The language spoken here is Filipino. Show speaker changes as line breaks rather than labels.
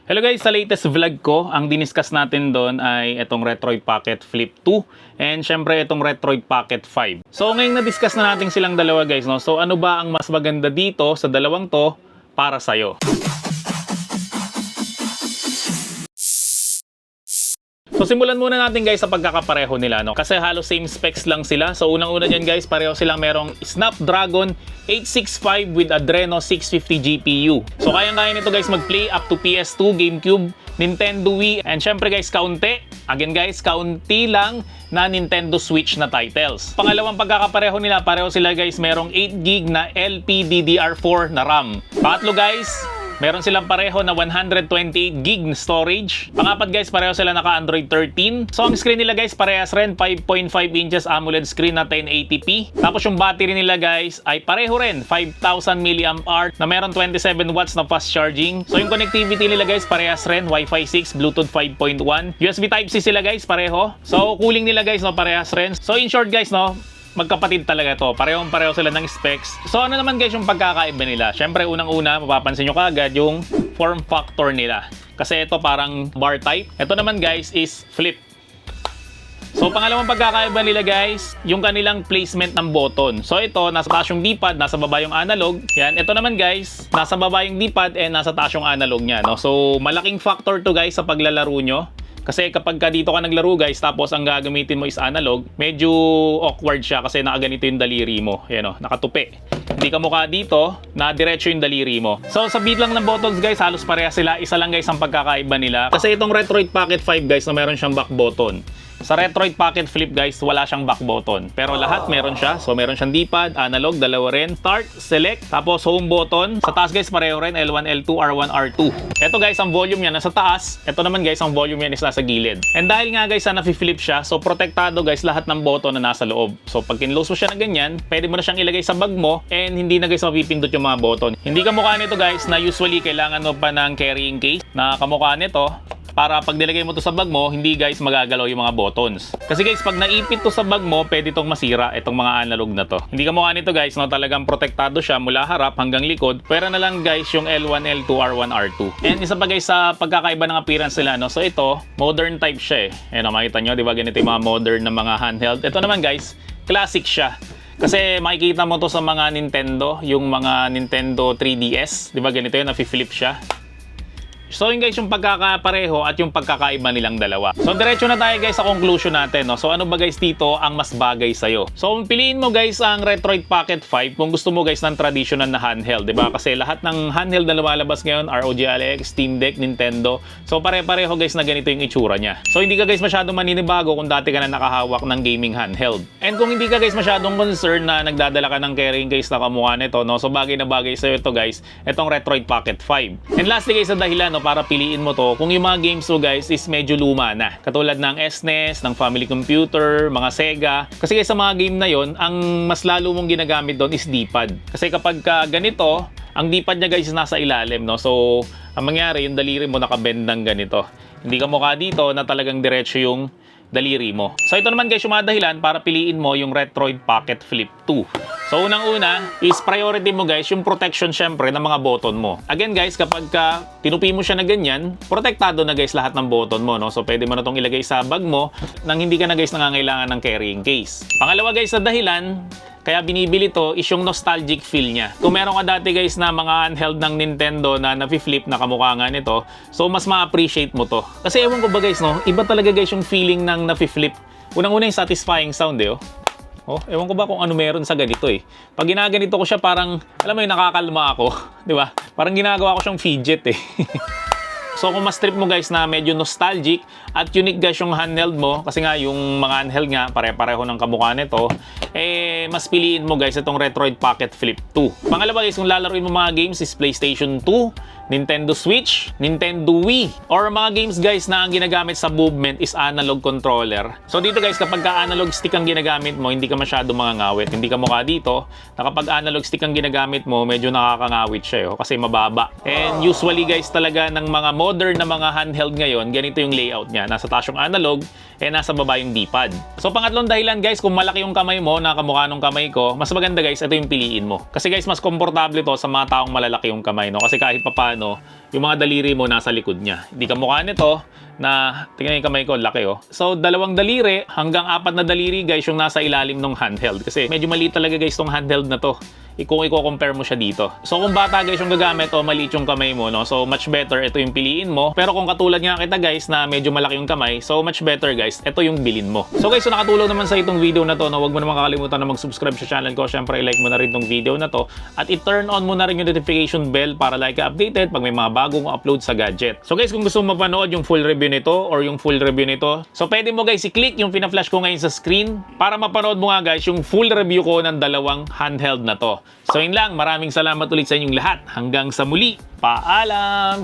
Hello guys, sa latest vlog ko, ang diniscuss natin doon ay itong Retroid Pocket Flip 2 and syempre itong Retroid Pocket 5. So ngayong na-discuss na natin silang dalawa guys, no? So ano ba ang mas maganda dito sa dalawang to para sa'yo? So simulan muna natin guys sa pagkakapareho nila, no? Kasi halos same specs lang sila. So unang-una dyan guys, pareho silang merong Snapdragon 865 with Adreno 650 GPU. So kayang-kaya nito guys mag-play up to PS2, GameCube, Nintendo Wii, and syempre guys kaunti. Again guys, kaunti lang na Nintendo Switch na titles. Pangalawang pagkakapareho nila, pareho sila guys merong 8GB na LPDDR4 na RAM. Pangatlo guys, meron silang pareho na 128GB na storage. Pangapat guys, pareho sila naka Android 13. So ang screen nila guys, parehas rin 5.5 inches AMOLED screen na 1080p. Tapos yung battery nila guys ay pareho rin 5,000 mAh na meron 27 watts na fast charging. So yung connectivity nila guys, parehas rin Wi-Fi 6, Bluetooth 5.1. USB Type-C sila guys, pareho. So cooling nila guys, no, parehas rin. So in short guys, no, magkapatid talaga to. Parehong-pareho sila ng specs. So ano naman guys yung pagkakaiba nila? Syempre unang-una, mapapansin nyo kaagad yung form factor nila. Kasi ito parang bar type. Ito naman guys is flip. So pangalawang pagkakaiba nila guys, yung kanilang placement ng button. So ito, nasa taas yung D-pad, nasa baba yung analog. Yan, ito naman guys, nasa baba yung D-pad and nasa taas yung analog niya, no? So malaking factor to guys sa paglalaro nyo. Kasi kapag ka dito ka naglaro guys, tapos ang gagamitin mo is analog, medyo awkward siya kasi nakaganito yung daliri mo. Yan o, nakatupi. Hindi ka mukha dito, na diretso yung daliri mo. So sa bit lang ng buttons guys, halos pareha sila. Isa lang guys ang pagkakaiba nila. Kasi itong Retroid Pocket 5 guys na meron siyang back button. Sa Retroid Pocket Flip guys, wala siyang back button. Pero lahat meron siya. So meron siyang D-pad, analog, dalawa rin. Start, select, tapos home button. Sa taas guys, pareho rin L1, L2, R1, R2. Ito guys, ang volume niya nasa taas. Ito naman guys, ang volume niya is nasa gilid. And dahil nga guys, na flip siya, so protektado guys lahat ng button na nasa loob. So pag kinlose mo siya na ganyan, pwede mo na siyang ilagay sa bag mo and hindi na guys mapipindot yung mga button. Hindi kamukha nito guys na usually kailangan mo pa ng carrying case na kamukha nito. Para pag nilagay mo to sa bag mo, hindi guys magagalaw yung mga buttons. Kasi guys, pag naipit to sa bag mo, pwede itong masira itong mga analog na to. Hindi ka mukha nito guys, no, talagang protektado siya mula harap hanggang likod. Pero na lang guys yung L1, L2, R1, R2. And isa pa guys sa pagkakaiba ng appearance nila, no. So ito, modern type siya eh. Ayan, makita nyo, di ba ganito yung mga modern na mga handheld. Ito naman guys, classic siya. Kasi makikita mo to sa mga Nintendo, yung mga Nintendo 3DS. Di ba ganito yun, na-flip siya. So yun guys yung pagkakapareho at yung pagkakaiba nilang dalawa. So diretso na tayo guys sa conclusion natin, no? So ano ba guys dito ang mas bagay sa'yo? So piliin mo guys ang Retroid Pocket 5 kung gusto mo guys ng traditional na handheld, diba? Kasi lahat ng handheld na lumalabas ngayon, ROG Alex, Steam Deck, Nintendo. So pare-pareho guys na ganito yung itsura niya. So hindi ka guys masyadong maninibago kung dati ka na nakahawak ng gaming handheld. And kung hindi ka guys masyadong concerned na nagdadala ka ng carrying case na kamukha nito, no? So bagay na bagay sa'yo ito guys, itong Retroid Pocket 5. And lastly guys, sa dahilan, no, para piliin mo to kung yung mga games mo guys is medyo luma na. Katulad ng SNES, ng Family Computer, mga Sega. Kasi guys sa mga game na yon, ang mas lalo mong ginagamit doon is D-pad. Kasi kapag ganito, ang D-pad niya guys is nasa ilalim, no? So, ang mangyari, yung daliri mo nakabend ng ganito. Hindi ka mukha dito na talagang diretso yung daliri mo. So ito naman guys yung mga dahilan para piliin mo yung Retroid Pocket Flip 2. So unang-una is priority mo guys yung protection syempre ng mga button mo. Again guys, kapag tinupi mo siya na ganyan, protektado na guys lahat ng button mo, no? So pwede mo na itong ilagay sa bag mo nang hindi ka na guys nangangailangan ng carrying case. Pangalawa guys sa dahilan kaya binibili to is yung nostalgic feel niya. Kung meron ka dati guys na mga handheld ng Nintendo na nafi-flip na kamukha nga nito, so mas ma-appreciate mo to. Kasi ewan ko ba guys, no, iba talaga guys yung feeling ng nafi-flip. Unang-una yung satisfying sound eh, oh. Oh, ewan ko ba kung ano meron sa ganito eh. Pag ginaganito ko siya parang, alam mo yung nakakalma ako, di ba? Parang ginagawa ko siyang fidget eh. So kung mas trip mo guys na medyo nostalgic at unique guys yung handheld mo, kasi nga yung mga handheld nga pare-pareho ng kamukha nito, eh mas piliin mo guys itong Retroid Pocket Flip 2. Pangalawa guys, kung lalaruin mo mga games is PlayStation 2, Nintendo Switch, Nintendo Wii, or mga games guys na ang ginagamit sa movement is analog controller. So dito guys, kapag analog stick ang ginagamit mo, hindi ka masyado mangangawit. Hindi ka mukha dito na kapag analog stick ang ginagamit mo, medyo nakakangawit siya kasi mababa. And usually guys talaga ng mga modern na mga handheld ngayon, ganito yung layout niya. Nasa taas yung analog, nasa baba yung D-pad. So pangatlong dahilan guys, kung malaki yung kamay mo, na kamukha nung kamay ko, mas maganda guys, ito yung piliin mo. Kasi guys, mas komportable to sa mga taong malalaki yung kamay, no? Kasi kahit papaano, no, yung mga daliri mo nasa likod niya. Hindi kamukha nito na, tingnan yung kamay ko, laki oh. So, 2 daliri hanggang 4 na daliri guys yung nasa ilalim ng handheld. Kasi medyo maliit talaga guys tong handheld na to. Kung i-compare mo siya dito. So kung bata guys yung gagamit o maliit yung kamay mo, no? So much better ito yung piliin mo. Pero kung katulad nga kita guys na medyo malaki yung kamay, so much better guys, ito yung bilin mo. So guys, so nakatulong naman sa itong video na to, no? Huwag mo naman kakalimutan na mag-subscribe sa channel ko. Syempre i-like mo na rin tong video na to at i-turn on mo na rin yung notification bell para like updated pag may mga bagong upload sa gadget. So guys, kung gusto mo mapanood yung full review nito or yung full review nito, so pwede mo guys i-click yung pina-flash ko ngayon sa screen para mapanood mo nga guys yung full review ko ng 2 handheld na to. So yun lang, maraming salamat ulit sa inyong lahat. Hanggang sa muli, paalam!